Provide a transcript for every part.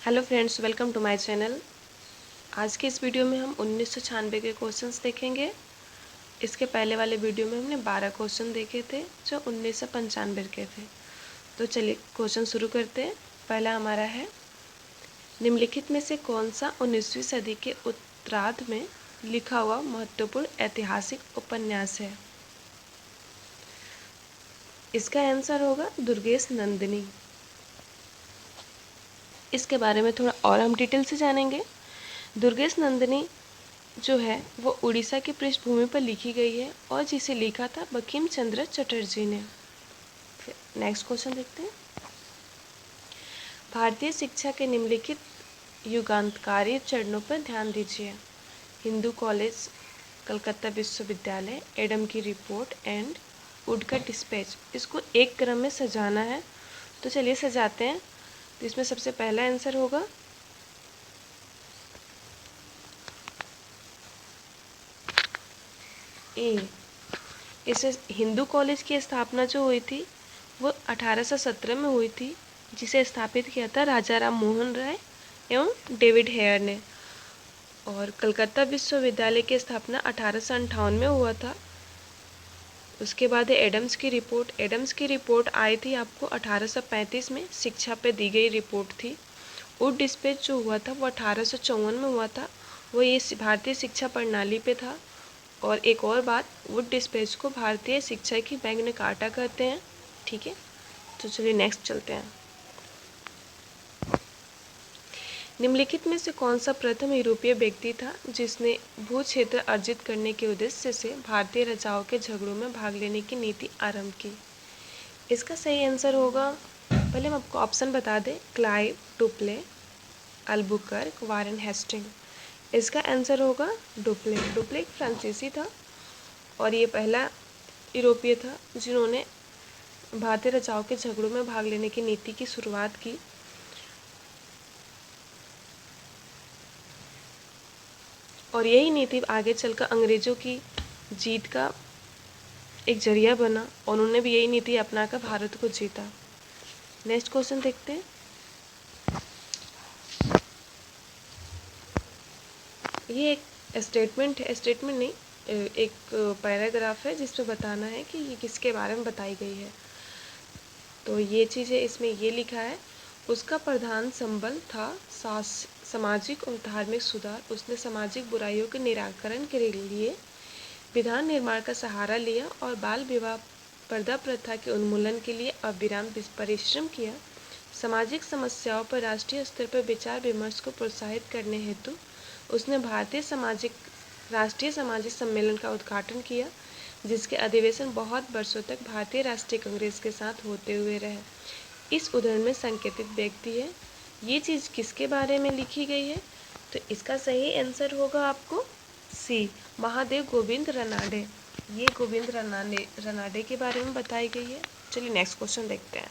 Hello friends, welcome to my channel. आज के इस वीडियो में हम 1996 के क्वेश्चंस देखेंगे। इसके पहले वाले वीडियो में हमने 12 क्वेश्चन देखे थे जो 1995 के थे। तो चलिए क्वेश्चन शुरू करते हैं। पहला हमारा है, निम्नलिखित में से कौन सा 19वीं सदी के उत्तरार्ध में लिखा हुआ महत्वपूर्ण ऐतिहासिक उपन्यास है। इसका आंसर होगा दुर्गेश नंदिनी। इसके बारे में थोड़ा और हम डिटेल से जानेंगे। दुर्गेश नंदिनी जो है वो उड़ीसा की पृष्ठभूमि पर लिखी गई है और जिसे लिखा था बंकिम चंद्र चटर्जी ने। नेक्स्ट क्वेश्चन देखते हैं। भारतीय शिक्षा के निम्नलिखित युगांतकारी चरणों पर ध्यान दीजिए। हिंदू कॉलेज, कलकत्ता विश्वविद्यालय, एडम की रिपोर्ट एंड वुड का डिस्पैच। इसको एक क्रम में सजाना है, तो चलिए सजाते हैं। तो इसमें सबसे पहला आंसर होगा ए। इसे हिंदू कॉलेज की स्थापना जो हुई थी वो 1817 में हुई थी, जिसे स्थापित किया था राजा राम मोहन राय एवं डेविड हेयर ने। और कलकत्ता विश्वविद्यालय की स्थापना 1858 में हुआ था। उसके बाद है एडम्स की रिपोर्ट। एडम्स की रिपोर्ट आई थी आपको 1835 में, शिक्षा पे दी गई रिपोर्ट थी। वुड डिस्पैच जो हुआ था वो 1854 में हुआ था, वो ये भारतीय शिक्षा प्रणाली पे था। और एक और बात, वुड डिस्पैच को भारतीय शिक्षा की मैग्ना कार्टा कहते हैं। ठीक है, तो चलिए नेक्स्ट चलते हैं। निम्नलिखित में से कौन सा प्रथम यूरोपीय व्यक्ति था जिसने भू क्षेत्र अर्जित करने के उद्देश्य से भारतीय राजाओं के झगड़ों में भाग लेने की नीति आरंभ की। इसका सही आंसर होगा, पहले हम आपको ऑप्शन बता दें, Clive, Dupleix, Albuquerque, Warren Hastings. इसका आंसर होगा डुप्ले। डुप्ले एक फ्रांसीसी था और ये पहला यूरोपीय था जिन्होंने भारतीय राजाओं के झगड़ों में भाग लेने की नीति की शुरुआत की। और यही नीति आगे चलकर अंग्रेजों की जीत का एक जरिया बना और उन्होंने भी यही नीति अपनाकर भारत को जीता। नेक्स्ट क्वेश्चन देखते हैं। ये एक स्टेटमेंट है, स्टेटमेंट नहीं, एक पैराग्राफ है जिसमें बताना है कि ये किसके बारे में बताई गई है। तो ये चीज़ें इसमें ये लिखा है, उसका प्रधान संबल था सामाजिक और धार्मिक सुधार। उसने सामाजिक बुराइयों के निराकरण के लिए विधान निर्माण का सहारा लिया और बाल विवाह, पर्दा प्रथा के उन्मूलन के लिए अविराम परिश्रम किया। सामाजिक समस्याओं पर राष्ट्रीय स्तर पर विचार विमर्श को प्रोत्साहित करने हेतु उसने राष्ट्रीय सामाजिक सम्मेलन का उद्घाटन किया, जिसके अधिवेशन बहुत वर्षों तक भारतीय राष्ट्रीय कांग्रेस के साथ होते हुए रहे। इस उदाहरण में संकेतित व्यक्ति है। ये चीज़ किसके बारे में लिखी गई है, तो इसका सही आंसर होगा आपको सी, महादेव गोविंद रनाडे। ये गोविंद रनाडे के बारे में बताई गई है। चलिए नेक्स्ट क्वेश्चन देखते हैं।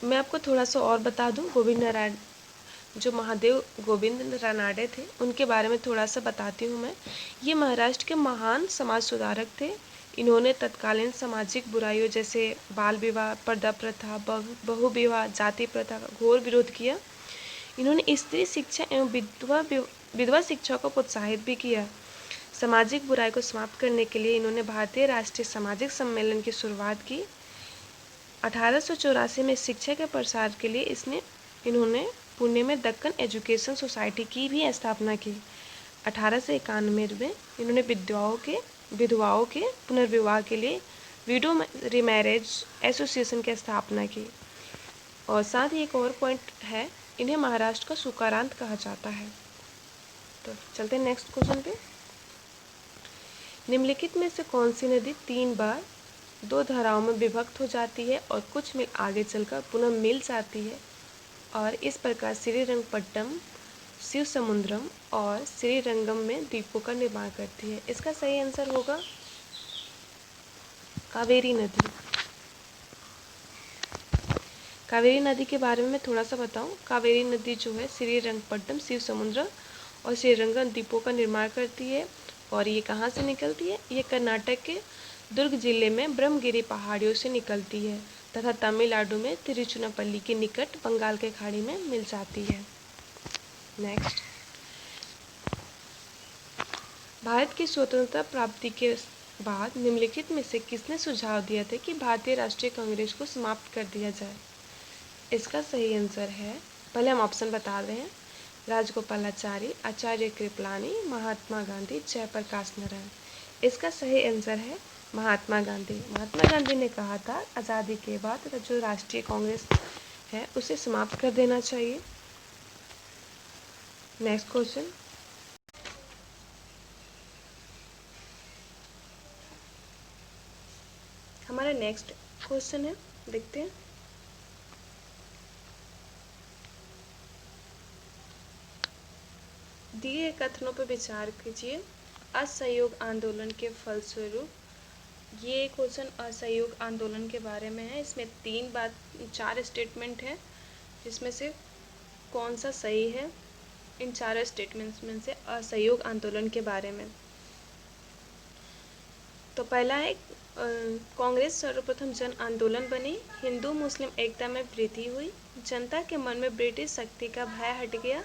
मैं आपको थोड़ा सा और बता दूं, जो महादेव गोविंद रनाडे थे उनके बारे में थोड़ा सा बताती हूँ मैं। ये महाराष्ट्र के महान समाज सुधारक थे। इन्होंने तत्कालीन सामाजिक बुराइयों जैसे बाल विवाह, पर्दा प्रथा, बहु विवाह, जाति प्रथा का घोर विरोध किया। इन्होंने स्त्री शिक्षा एवं विधवा शिक्षा को प्रोत्साहित भी किया। सामाजिक बुराई को समाप्त करने के लिए इन्होंने भारतीय राष्ट्रीय सामाजिक सम्मेलन की शुरुआत की। 1884 में शिक्षा के प्रसार के लिए इन्होंने पुणे में दक्कन एजुकेशन सोसाइटी की भी स्थापना की। 1891 में इन्होंने विधवाओं के पुनर्विवाह के लिए विडो रीमैरेज एसोसिएशन की स्थापना की। और साथ ही एक और पॉइंट है, इन्हें महाराष्ट्र का सुकारांत कहा जाता है। तो चलते हैं नेक्स्ट क्वेश्चन पे। निम्नलिखित में से कौन सी नदी 3 बार 2 धाराओं में विभक्त हो जाती है और कुछ मील आगे चलकर पुनः मिल जाती है और इस प्रकार श्रीरंगपट्टनम, शिव समुद्रम और श्रीरंगम में द्वीपों का निर्माण करती है। इसका सही आंसर होगा कावेरी नदी। कावेरी नदी के बारे में मैं थोड़ा सा बताऊं। कावेरी नदी जो है श्रीरंगपट्टनम, शिव समुद्र और श्रीरंगम द्वीपों का निर्माण करती है। और ये कहाँ से निकलती है? ये कर्नाटक के दुर्ग जिले में ब्रह्मगिरी पहाड़ियों से निकलती है तथा तमिलनाडु में तिरुचिरापल्ली के निकट बंगाल के खाड़ी में मिल जाती है। नेक्स्ट, भारत की स्वतंत्रता प्राप्ति के बाद निम्नलिखित में से किसने सुझाव दिया था कि भारतीय राष्ट्रीय कांग्रेस को समाप्त कर दिया जाए? इसका सही आंसर है, पहले हम ऑप्शन बता रहे हैं, राजगोपालाचारी, आचार्य कृपलानी, महात्मा गांधी, जयप्रकाश नारायण। इसका सही आंसर है महात्मा गांधी। महात्मा गांधी ने कहा था आज़ादी के बाद जो राष्ट्रीय कांग्रेस है उसे समाप्त कर देना चाहिए। नेक्स्ट क्वेश्चन, हमारा नेक्स्ट क्वेश्चन है, देखते हैं। दिए कथनों पर विचार कीजिए। असहयोग आंदोलन के फलस्वरूप, ये क्वेश्चन असहयोग आंदोलन के बारे में है। इसमें 4 स्टेटमेंट है, जिसमें से कौन सा सही है इन 4 स्टेटमेंट्स में से असहयोग आंदोलन के बारे में। तो पहला है कांग्रेस सर्वप्रथम जन आंदोलन बनी, हिंदू मुस्लिम एकता में वृद्धि हुई, जनता के मन में ब्रिटिश शक्ति का भय हट गया,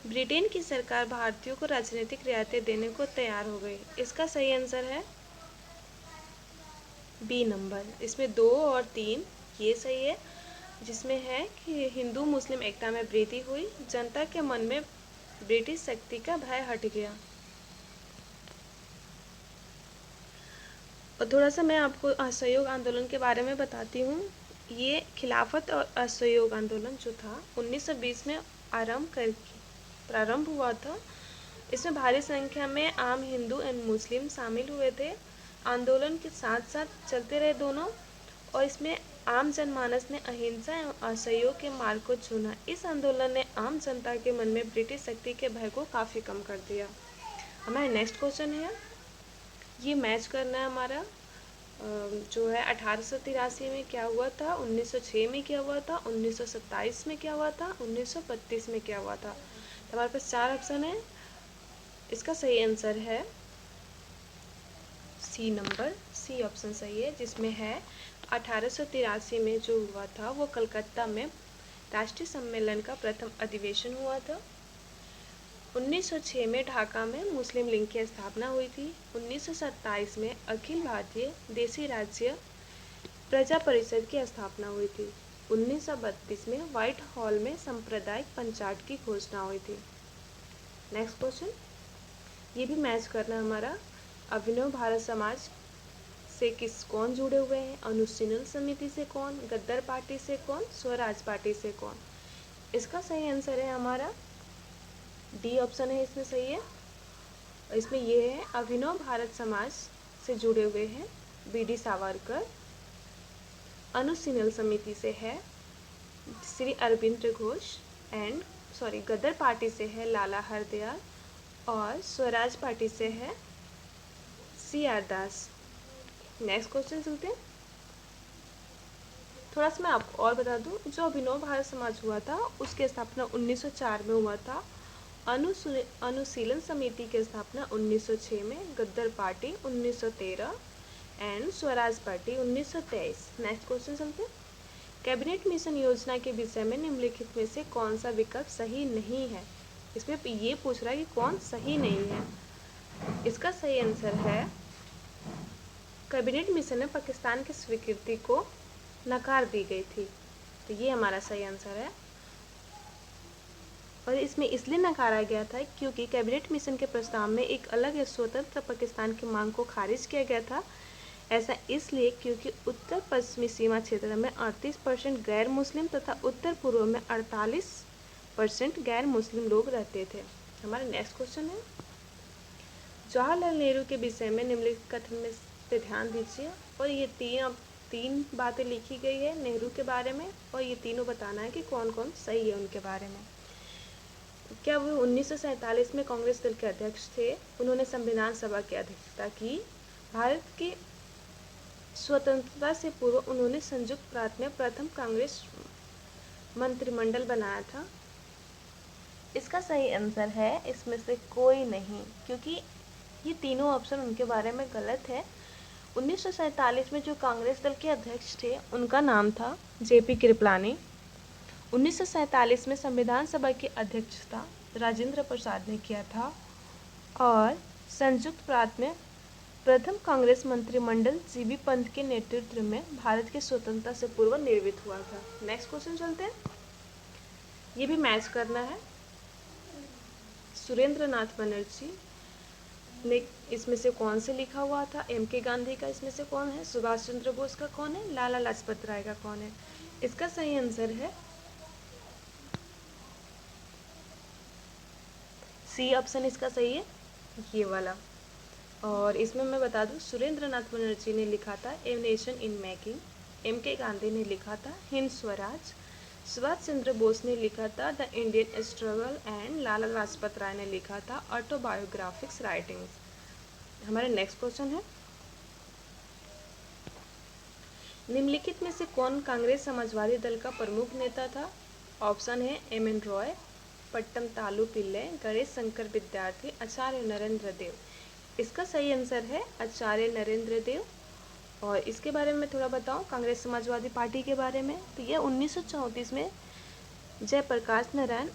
ब्रिटेन की सरकार भारतीयों को राजनीतिक रियायतें देने को तैयार हो गई। इसका सही आंसर है बी नंबर। इसमें 2 और 3 ये सही है, जिसमें है कि हिंदू मुस्लिम एकता में वृद्धि हुई, जनता के मन में ब्रिटिश शक्ति का भय हट गया। और थोड़ा सा मैं आपको असहयोग आंदोलन के बारे में बताती हूँ। ये खिलाफत और असहयोग आंदोलन जो था 1920 में प्रारंभ हुआ था। इसमें भारी संख्या में आम हिंदू एवं मुस्लिम शामिल हुए थे। आंदोलन के साथ साथ चलते रहे दोनों, और इसमें आम जनमानस ने अहिंसा एवं असहयोग के मार्ग को चुना। इस आंदोलन ने आम जनता के मन में ब्रिटिश शक्ति के भय को काफ़ी कम कर दिया। हमारा नेक्स्ट क्वेश्चन है, ये मैच करना है हमारा, जो है 1883 में क्या हुआ था, 1906 में क्या हुआ था, 1927 में क्या हुआ था, 1932 में क्या हुआ था। तो हमारे पास 4 ऑप्शन है। इसका सही आंसर है सी नंबर, सी ऑप्शन सही है, जिसमें है 1883 में जो हुआ था वो कलकत्ता में राष्ट्रीय सम्मेलन का प्रथम अधिवेशन हुआ था। 1906 में ढाका में मुस्लिम लीग की स्थापना हुई थी। 1927 में अखिल भारतीय देशी राज्य प्रजा परिषद की स्थापना हुई थी। 1932 में व्हाइट हॉल में सांप्रदायिक पंचायत की घोषणा हुई थी। नेक्स्ट क्वेश्चन, ये भी मैच करना हमारा, अभिनव भारत समाज से कौन जुड़े हुए हैं, अनुशीलन समिति से कौन, गद्दार पार्टी से कौन, स्वराज पार्टी से कौन। इसका सही आंसर है हमारा डी ऑप्शन है, इसमें सही है। इसमें ये है अभिनव भारत समाज से जुड़े हुए हैं बी.डी. सावरकर, अनुशीलन समिति से है श्री अरविंद घोष गदर पार्टी से है लाला हरदयाल, और स्वराज पार्टी से है C.R. दास। नेक्स्ट क्वेश्चन सुनते हैं। थोड़ा सा मैं आपको और बता दूं, जो अभिनव भारत समाज हुआ था उसकी स्थापना 1904 में हुआ था। अनुशीलन समिति की स्थापना 1906 में, गद्दार party 1913 and Swaraj party 1923। Next question चलते हैं। कैबिनेट मिशन योजना के विषय में निम्नलिखित में से कौन सा विकल्प सही नहीं है। इसमें ये पूछ रहा है कि कौन सही नहीं है। इसका सही आंसर है कैबिनेट मिशन में पाकिस्तान की स्वीकृति को नकार दी गई थी, तो ये हमारा सही आंसर है। और इसमें इसलिए नकारा गया था क्योंकि कैबिनेट मिशन के प्रस्ताव में एक अलग स्वतंत्र पाकिस्तान की मांग को खारिज किया गया था। ऐसा इसलिए क्योंकि उत्तर पश्चिमी सीमा क्षेत्र में 38% गैर मुस्लिम तथा उत्तर पूर्व में 48% गैर मुस्लिम लोग रहते थे। हमारा नेक्स्ट क्वेश्चन है, जवाहरलाल नेहरू के विषय में निम्नलिखित कथन में पे ध्यान दीजिए। और ये तीन बातें लिखी गई है नेहरू के बारे में, और ये तीनों बताना है कि कौन कौन सही है उनके बारे में। क्या वो 1947 में कांग्रेस दल के अध्यक्ष थे। उन्होंने संविधान सभा की अध्यक्षता की। भारत की स्वतंत्रता से पूर्व उन्होंने संयुक्त प्रांत में प्रथम कांग्रेस मंत्रिमंडल बनाया था। इसका सही आंसर है इसमें से कोई नहीं, क्योंकि ये तीनों ऑप्शन उनके बारे में गलत है। 1947 में जो कांग्रेस दल के अध्यक्ष थे उनका नाम था जेपी कृपलानी। 1947 में संविधान सभा की अध्यक्षता राजेंद्र प्रसाद ने किया था और संयुक्त प्रांत में प्रथम कांग्रेस मंत्रिमंडल जीबी पंत के नेतृत्व में भारत की स्वतंत्रता से पूर्व निर्मित हुआ था। नेक्स्ट क्वेश्चन चलते हैं, ये भी मैच करना है। सुरेंद्र नाथ बनर्जी ने इसमें से कौन से लिखा हुआ था? एम.के. गांधी का इसमें से कौन है? सुभाष चंद्र बोस का कौन है? लाला लाजपत राय का कौन है? इसका सही आंसर है सी ऑप्शन, इसका सही है ये वाला। और इसमें मैं बता दूं, सुरेंद्र नाथ बनर्जी ने लिखा था a nation in making, MK. Gandhi ने लिखा था हिंद स्वराज, सुभाष चंद्र बोस ने लिखा था the Indian struggle and Lala Lajpat Rai ने लिखा था ऑटोबायोग्राफिक्स राइटिंग्स। हमारा नेक्स्ट क्वेश्चन है, निम्नलिखित में से कौन कांग्रेस समाजवादी दल का प्रमुख नेता था? ऑप्शन है एम.एन. रॉय, पट्टम तालु पिल्ले, गणेश शंकर विद्यार्थी, आचार्य नरेंद्र देव। इसका सही आंसर है आचार्य नरेंद्र देव। और इसके बारे में थोड़ा बताऊं, कांग्रेस समाजवादी पार्टी के बारे में, तो यह 1934 में जयप्रकाश नारायण,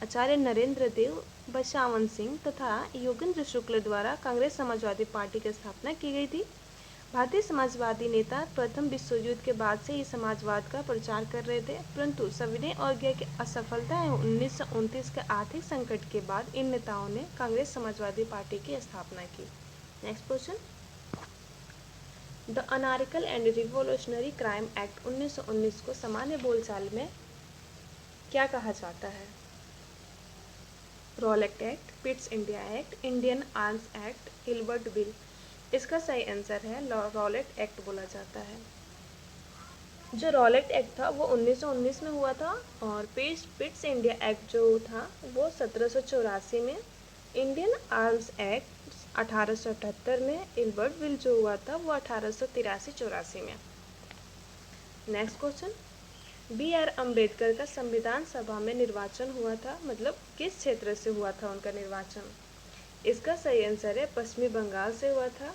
आचार्य नरेंद्र देव, बसावन सिंह तथा योगेंद्र शुक्ल द्वारा कांग्रेस समाजवादी पार्टी की स्थापना की गई थी। भारतीय समाजवादी नेता प्रथम विश्व युद्ध के बाद से ही समाजवाद का प्रचार कर रहे थे, परंतु सविनय अवज्ञा की असफलता एवं 1929 के आर्थिक संकट के बाद इन नेताओं ने कांग्रेस समाजवादी पार्टी की स्थापना की। Next question, the anarchical and revolutionary crime act 1919 को सामान्य बोलचाल में क्या कहा जाता है? Rowlatt act, Pitts India act, Indian arms act, Hilbert bill. इसका सही आंसर है रॉलेट एक्ट बोला जाता है। जो रॉलेट एक्ट था वो 1919 में हुआ था और पिट्स इंडिया एक्ट जो था वो 1784 में, इंडियन आर्म्स एक्ट 1878 में, हिल्बर्ट बिल जो हुआ था वो 1883-84 में। Next question, B.R. अम्बेडकर का संविधान सभा में निर्वाचन हुआ था, मतलब किस क्षेत्र से हुआ था उनका निर्वाचन? इसका सही आंसर है पश्चिमी बंगाल से हुआ था।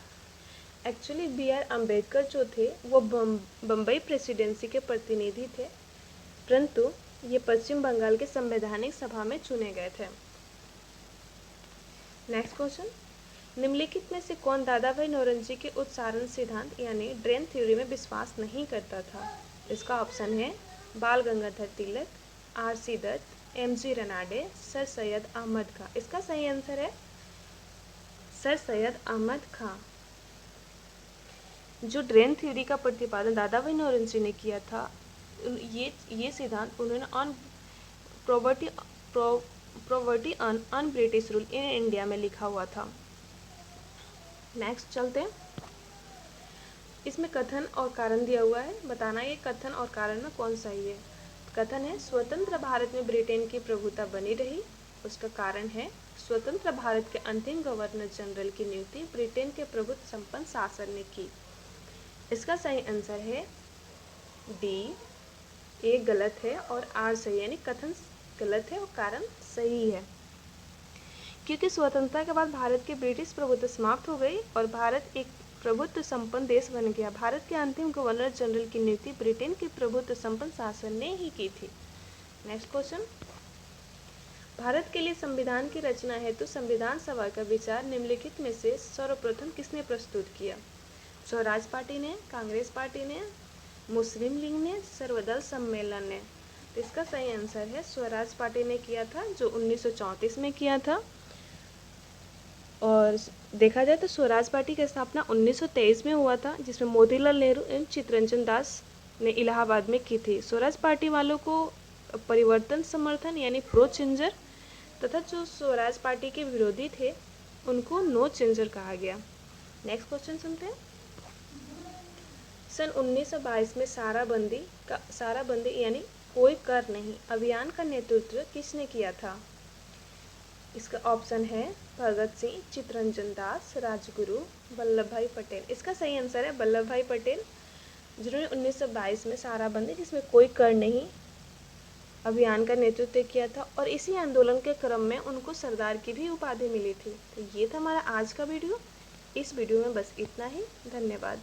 Actually B.R. अम्बेडकर जो थे वो बम्बई प्रेसिडेंसी के प्रतिनिधि थे, परंतु ये पश्चिम बंगाल के संवैधानिक सभा में चुने गए थे। नेक्स्ट क्वेश्चन, निम्नलिखित में से कौन दादा भाई नौरोजी के उत्सारण सिद्धांत यानी ड्रेन थ्योरी में विश्वास नहीं करता था? इसका ऑप्शन है Bal Gangadhar Tilak, R.C. Dutt, M.G. Ranade, sir Syed Ahmad Khan. इसका सही आंसर है सर सैयद अहमद खां। जो ड्रेन थ्योरी का प्रतिपादन दादा भाई नौरोजी ने किया था, ये सिद्धांत उन्होंने on property on British rule in India में लिखा हुआ था। नेक्स्ट चलते हैं, इसमें कथन और कारण दिया हुआ है, बताना ये कथन और कारण में कौन सही है। कथन है स्वतंत्र भारत में ब्रिटेन की प्रभुता बनी रही। उसका कारण है स्वतंत्र भारत के अंतिम गवर्नर जनरल की नियुक्ति ब्रिटेन के प्रभुत्व संपन्न शासन ने की। इसका सही आंसर है डी, ए गलत है और आर सही, यानी कथन गलत है और कारण सही है। क्योंकि स्वतंत्रता के बाद भारत की ब्रिटिश प्रभुत्व समाप्त हो गई और भारत एक प्रभुत्व संपन्न देश बन गया। भारत के अंतिम गवर्नर जनरल की नियुक्ति ब्रिटेन के प्रभुत्व संपन्न शासन ने ही की थी। नेक्स्ट क्वेश्चन, भारत के लिए संविधान की रचना हेतु संविधान सभा का विचार निम्नलिखित में से सर्वप्रथम किसने प्रस्तुत किया? स्वराज पार्टी ने, कांग्रेस पार्टी ने, मुस्लिम लीग ने, सर्वदल सम्मेलन ने। तो इसका सही आंसर है स्वराज पार्टी ने किया था, जो 1934 में किया था। और देखा जाए तो स्वराज पार्टी की स्थापना 1923 में हुआ था, जिसमें मोतीलाल नेहरू एवं चित्तरंजन दास ने इलाहाबाद में की थी। स्वराज पार्टी वालों को परिवर्तन समर्थन यानी प्रो चेंजर तथा जो स्वराज पार्टी के विरोधी थे उनको नो चेंजर कहा गया। नेक्स्ट क्वेश्चन सुनते हैं, सन 1922 में साराबंदी यानी कोई कर नहीं अभियान का नेतृत्व किसने किया था? इसका ऑप्शन है भगत सिंह, चित्तरंजन दास, राजगुरु, वल्लभ भाई पटेल। इसका सही आंसर है वल्लभ भाई पटेल, जिन्होंने 1922 में साराबंदी जिसमें कोई कर नहीं अभियान का नेतृत्व किया था और इसी आंदोलन के क्रम में उनको सरदार की भी उपाधि मिली थी। तो ये था हमारा आज का वीडियो। इस वीडियो में बस इतना ही। धन्यवाद।